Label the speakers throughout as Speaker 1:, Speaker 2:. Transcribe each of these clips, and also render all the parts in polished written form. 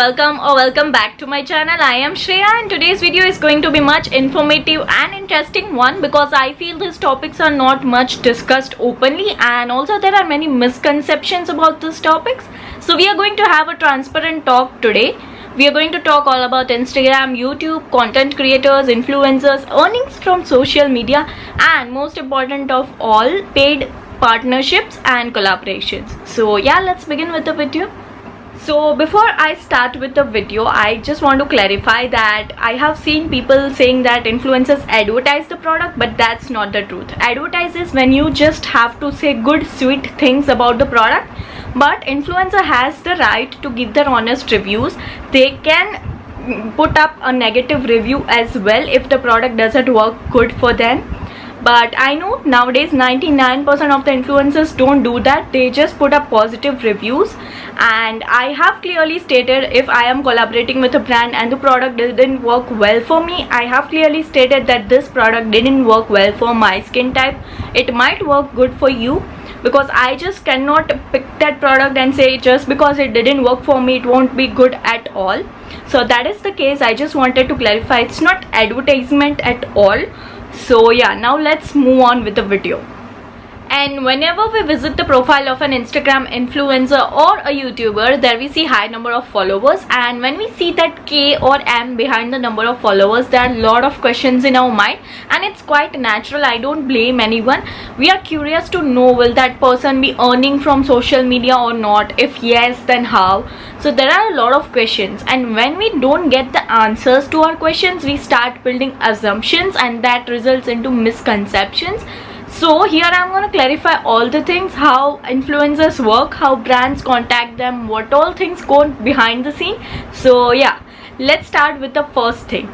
Speaker 1: welcome or welcome back to my channel. I am Shreya and today's video is going to be much informative and interesting one because I feel these topics are not much discussed openly and also there are many misconceptions about these topics. So we are going to have a transparent talk today. We are going to talk all about Instagram, YouTube, content creators, influencers, earnings from social media and most important of all, paid partnerships and collaborations. So yeah, let's begin with the video. So before I start with the video, I just want to clarify that I have seen people saying that influencers advertise the product, but that's not the truth. Advertise is when you just have to say good sweet things about the product, but influencer has the right to give their honest reviews. They can put up a negative review as well if the product doesn't work good for them. But I know nowadays 99% of the influencers don't do that. They just put up positive reviews, and I have clearly stated if I am collaborating with a brand and the product didn't work well for me, I have clearly stated that this product didn't work well for my skin type. It might work good for you, because I just cannot pick that product and say just because it didn't work for me it won't be good at all. So that is the case. I just wanted to clarify, it's not advertisement at all. So yeah, now let's move on with the video. And whenever we visit the profile of an Instagram influencer or a YouTuber, there we see high number of followers, and when we see that K or M behind the number of followers, there are a lot of questions in our mind, and it's quite natural. I don't blame anyone. We are curious to know, will that person be earning from social media or not? If yes, then how? So there are a lot of questions, and when we don't get the answers to our questions, we start building assumptions, and that results into misconceptions. So here I'm going to clarify all the things, how influencers work, how brands contact them, what all things go behind the scene. So yeah, let's start with the first thing.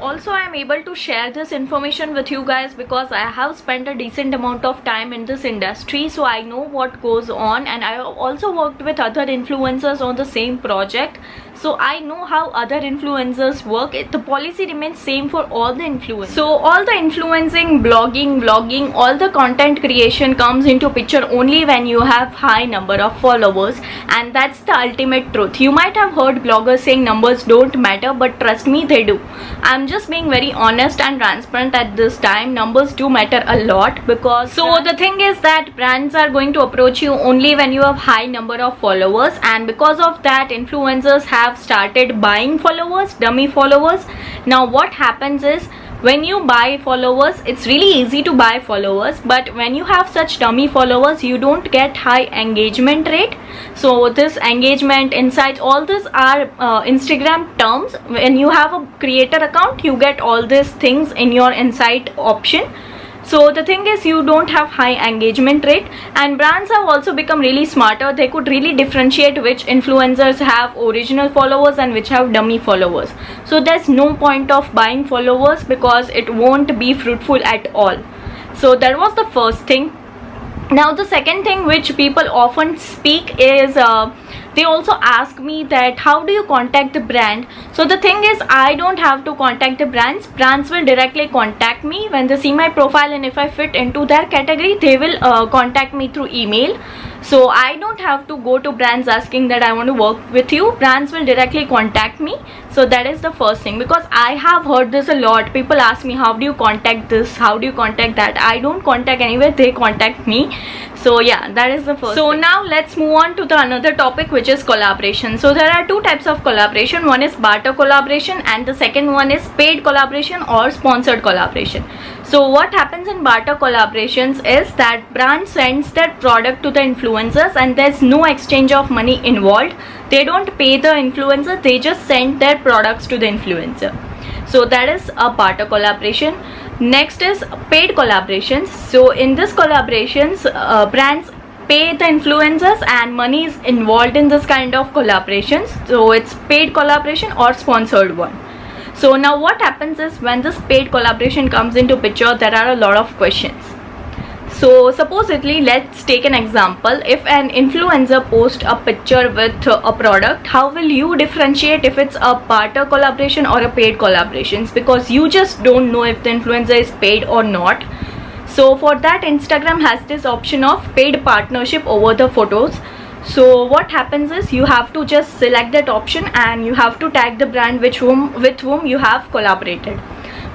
Speaker 1: Also, I am able to share this information with you guys because I have spent a decent amount of time in this industry, so I know what goes on, and I have also worked with other influencers on the same project, so I know how other influencers work. The policy remains same for all the influencers. So all the influencing, blogging, vlogging, all the content creation comes into picture only when you have high number of followers, and that's the ultimate truth. You might have heard bloggers saying numbers don't matter, but trust me, they do. I'm just being very honest and transparent at this time. Numbers do matter a lot, because so the thing is that brands are going to approach you only when you have high number of followers, and because of that influencers have started buying followers, dummy followers. Now what happens is, when you buy followers, it's really easy to buy followers, but when you have such dummy followers, you don't get high engagement rate. So this engagement, insights, all these are Instagram terms. When you have a creator account, you get all these things in your insight option. So the thing is, you don't have high engagement rate, and brands have also become really smarter. They could really differentiate which influencers have original followers and which have dummy followers. So there's no point of buying followers because it won't be fruitful at all. So that was the first thing. Now the second thing which people often speak is they also ask me that how do you contact the brand. So the thing is, I don't have to contact the brands. Brands will directly contact me when they see my profile, and if I fit into their category, they will contact me through email. So I don't have to go to brands asking that I want to work with you. Brands will directly contact me. So that is the first thing, because I have heard this a lot. People ask me, how do you contact this, how do you contact that? I don't contact anywhere, they contact me. So yeah, that is the first thing. Now let's move on to the another topic, which is collaboration. So there are two types of collaboration. One is barter collaboration, and the second one is paid collaboration or sponsored collaboration. So what happens in barter collaborations is that brand sends their product to the influencers, and there's no exchange of money involved. They don't pay the influencer, they just send their products to the influencer. So that is a barter collaboration. Next is paid collaborations. So in this collaborations, brands pay the influencers and money is involved in this kind of collaborations. So it's paid collaboration or sponsored one. So now what happens is, when this paid collaboration comes into picture, there are a lot of questions. So supposedly, let's take an example. If an influencer posts a picture with a product, how will you differentiate if it's a barter collaboration or a paid collaborations? Because you just don't know if the influencer is paid or not. So for that, Instagram has this option of paid partnership over the photos. So what happens is you have to just select that option and you have to tag the brand with whom you have collaborated.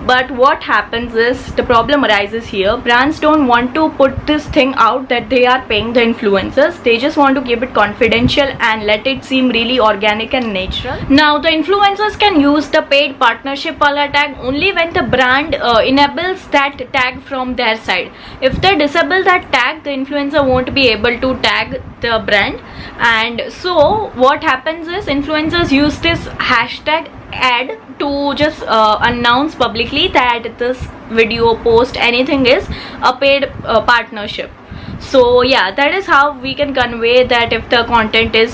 Speaker 1: But what happens is the problem arises here. Brands don't want to put this thing out that they are paying the influencers. They just want to keep it confidential and let it seem really organic and natural. Now the influencers can use the paid partnership wala tag only when the brand enables that tag from their side. If they disable that tag, the influencer won't be able to tag the brand. And so what happens is influencers use this hashtag ad to just announce publicly that this video, post, anything is a paid partnership. So yeah, that is how we can convey that if the content is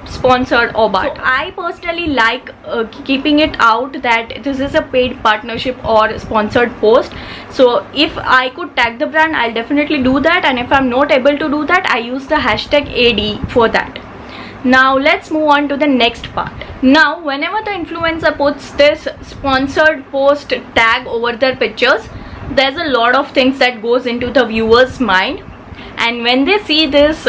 Speaker 1: sponsored or barter. So I personally like keeping it out that this is a paid partnership or sponsored post. So if I could tag the brand, I'll definitely do that, and if I'm not able to do that, I use the hashtag AD for that. Now let's move on to the next part. Now whenever the influencer puts this sponsored post tag over their pictures, there's a lot of things that goes into the viewer's mind, and when they see this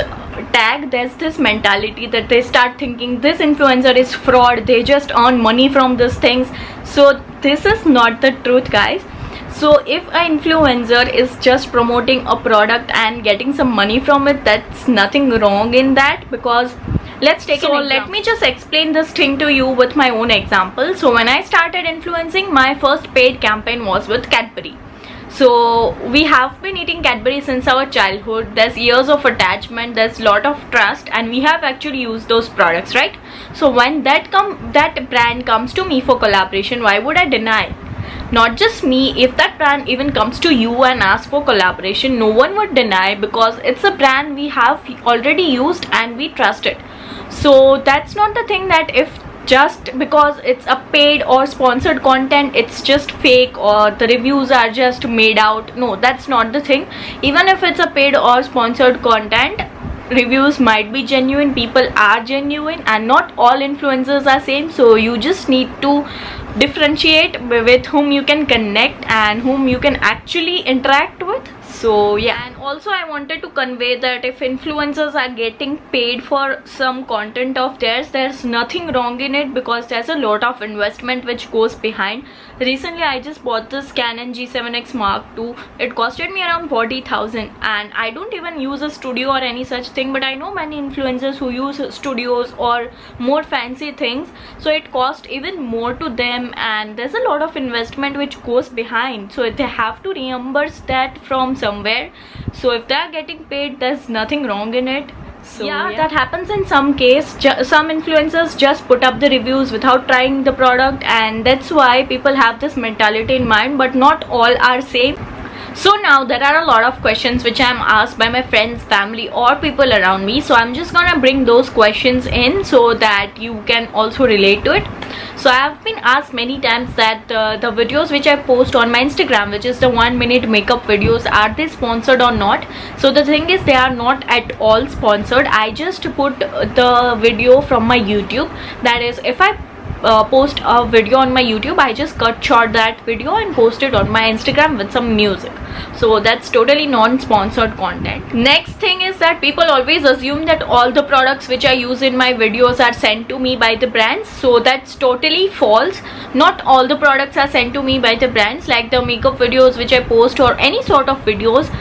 Speaker 1: tag, there's this mentality that they start thinking this influencer is fraud, they just earn money from these things. So this is not the truth, guys. So if an influencer is just promoting a product and getting some money from it, that's nothing wrong in that, because let's take let me just explain this thing to you with my own example. So when I started influencing, my first paid campaign was with Cadbury. So we have been eating Cadbury since our childhood. There's years of attachment, there's lot of trust, and we have actually used those products, right? So when that brand comes to me for collaboration, why would I deny? Not just me, if that brand even comes to you and asks for collaboration, no one would deny, because it's a brand we have already used and we trust it. So that's not the thing that if just because it's a paid or sponsored content, it's just fake or the reviews are just made out. No, that's not the thing. Even if it's a paid or sponsored content, reviews might be genuine, people are genuine, and not all influencers are same. So you just need to differentiate with whom you can connect and whom you can actually interact with. So yeah, and also I wanted to convey that if influencers are getting paid for some content of theirs, there's nothing wrong in it, because there's a lot of investment which goes behind. Recently I just bought this Canon G7X Mark II. It costed me around 40,000, and I don't even use a studio or any such thing, but I know many influencers who use studios or more fancy things, so it costs even more to them, and there's a lot of investment which goes behind. So they have to reimburse that from somewhere. So if they are getting paid, there's nothing wrong in it. So yeah, that happens in some case. Some influencers just put up the reviews without trying the product, and that's why people have this mentality in mind, but not all are same. So now there are a lot of questions which I am asked by my friends, family, or people around me. So I'm just gonna bring those questions in so that you can also relate to it. So I have been asked many times that the videos which I post on my Instagram, which is the 1-minute makeup videos, are they sponsored or not? So the thing is, they are not at all sponsored. I just put the video from my YouTube. That is, if I post a video on my YouTube, I just cut short that video and post it on my Instagram with some music. So that's totally non-sponsored content. Next thing is that people always assume that all the products which I use in my videos are sent to me by the brands. So that's totally false. Not all the products are sent to me by the brands. Like the makeup videos which I post or any sort of videos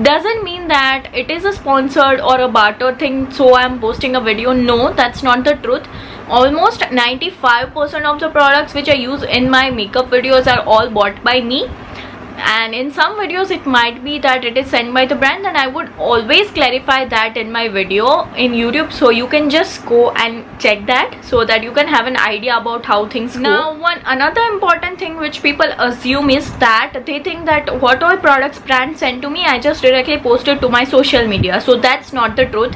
Speaker 1: doesn't mean that it is a sponsored or a barter thing, so I'm posting a video. No, that's not the truth. Almost 95% of the products which I use in my makeup videos are all bought by me, and in some videos it might be that it is sent by the brand, and I would always clarify that in my video in YouTube, so you can just go and check that so that you can have an idea about how things go. Now another important thing which people assume is that they think that what all products brands send to me, I just directly post it to my social media. So that's not the truth.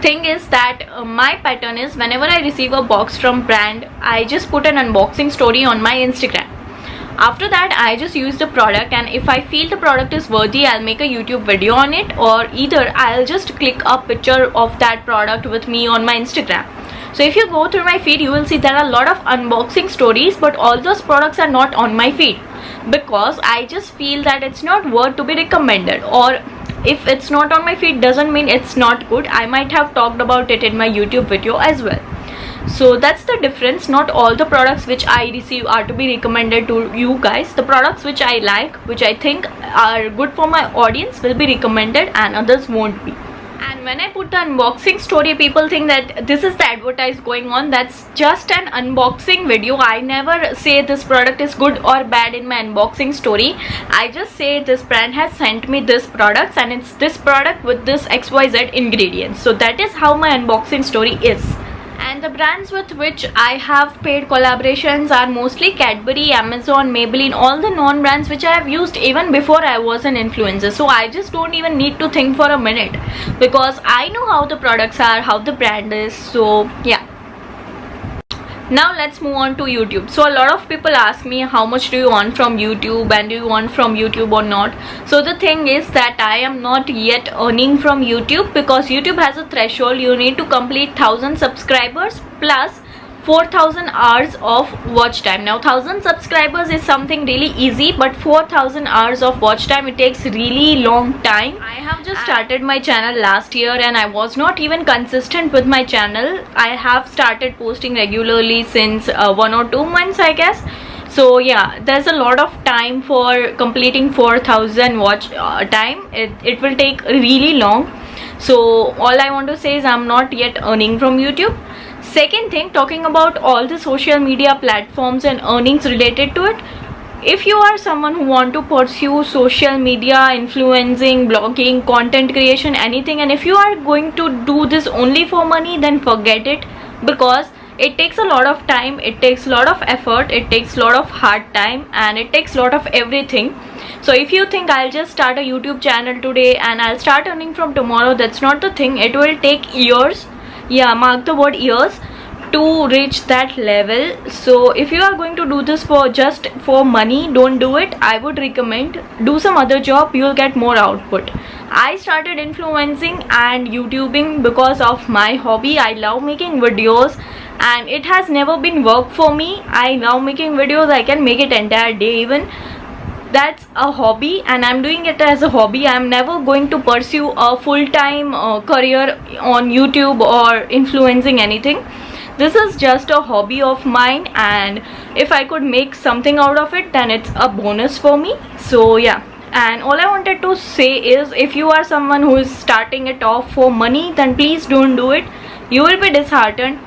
Speaker 1: Thing is that my pattern is, whenever I receive a box from brand, I just put an unboxing story on my Instagram. After that, I just use the product, and if I feel the product is worthy, I'll make a YouTube video on it, or either I'll just click a picture of that product with me on my Instagram. So if you go through my feed, you will see there are a lot of unboxing stories, but all those products are not on my feed, because I just feel that it's not worth to be recommended, or if it's not on my feed doesn't mean it's not good. I might have talked about it in my YouTube video as well. So that's the difference. Not all the products which I receive are to be recommended to you guys. The products which I like, which I think are good for my audience, will be recommended and others won't be. And when I put the unboxing story, people think that this is the advertise going on. That's just an unboxing video. I never say this product is good or bad in my unboxing story. I just say this brand has sent me this products and it's this product with this XYZ ingredients. So that is how my unboxing story is. And the brands with which I have paid collaborations are mostly Cadbury, Amazon, Maybelline, all the non-brands which I have used even before I was an influencer. So I just don't even need to think for a minute because I know how the products are, how the brand is. So yeah. Now let's move on to YouTube. So a lot of people ask me how much do you earn from YouTube and do you earn from YouTube or not. So the thing is that I am not yet earning from YouTube because YouTube has a threshold. You need to complete 1000 subscribers plus 4000 hours of watch time. Now 1000 subscribers is something really easy, but 4000 hours of watch time, it takes really long time. I have just started my channel last year and I was not even consistent with my channel. I have started posting regularly since 1 or 2 months, I guess. So yeah, there's a lot of time for completing 4000 watch time. It will take really long. So all I want to say is I'm not yet earning from YouTube. Second thing, talking about all the social media platforms and earnings related to it. If you are someone who want to pursue social media, influencing, blogging, content creation, anything, and if you are going to do this only for money, then forget it, because it takes a lot of time, it takes a lot of effort, it takes a lot of hard time, and it takes a lot of everything. So if you think I'll just start a YouTube channel today and I'll start earning from tomorrow, that's not the thing. It will take years. Yeah, mark the word years to reach that level. So if you are going to do this for just for money, don't do it. I would recommend do some other job. You'll get more output. I started influencing and YouTubing because of my hobby. I love making videos and it has never been work for me. I love making videos. I can make it entire day even. That's a hobby and I'm doing it as a hobby. I'm never going to pursue a full-time career on YouTube or influencing anything. This is just a hobby of mine, and if I could make something out of it, then it's a bonus for me. So yeah, and all I wanted to say is, if you are someone who is starting it off for money, then please don't do it. You will be disheartened.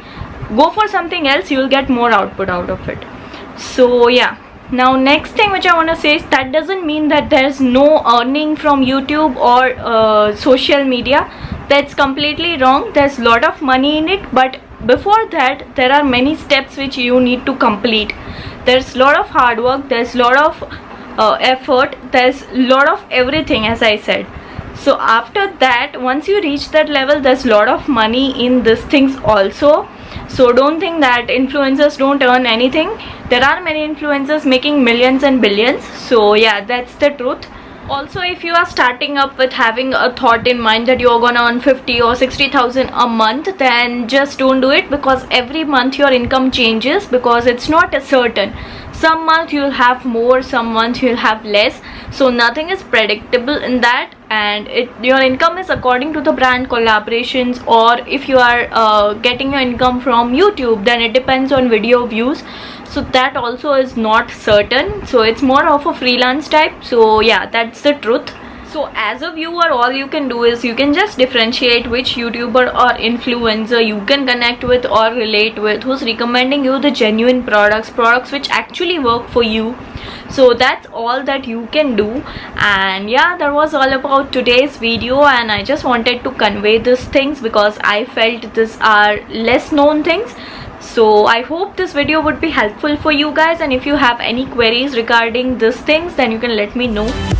Speaker 1: Go for something else, you will get more output out of it. So yeah. Now next thing which I want to say is that doesn't mean that there's no earning from YouTube or social media. That's completely wrong. There's a lot of money in it, but before that there are many steps which you need to complete. There's a lot of hard work, there's a lot of effort, there's a lot of everything, as I said. So after that, once you reach that level, there's a lot of money in these things also. So don't think that influencers don't earn anything. There are many influencers making millions and billions. So yeah, that's the truth. Also, if you are starting up with having a thought in mind that you're gonna earn 50 or 60,000 a month, then just don't do it, because every month your income changes, because it's not a certain. Some month you'll have more, some month you'll have less. So nothing is predictable in that, and your income is according to the brand collaborations, or if you are getting your income from YouTube, then it depends on video views. So that also is not certain. So it's more of a freelance type. So yeah, that's the truth. So as a viewer, all you can do is you can just differentiate which YouTuber or influencer you can connect with or relate with, who's recommending you the genuine products which actually work for you. So that's all that you can do. And yeah, that was all about today's video, and I just wanted to convey these things because I felt these are less known things. So I hope this video would be helpful for you guys, and if you have any queries regarding these things, then you can let me know.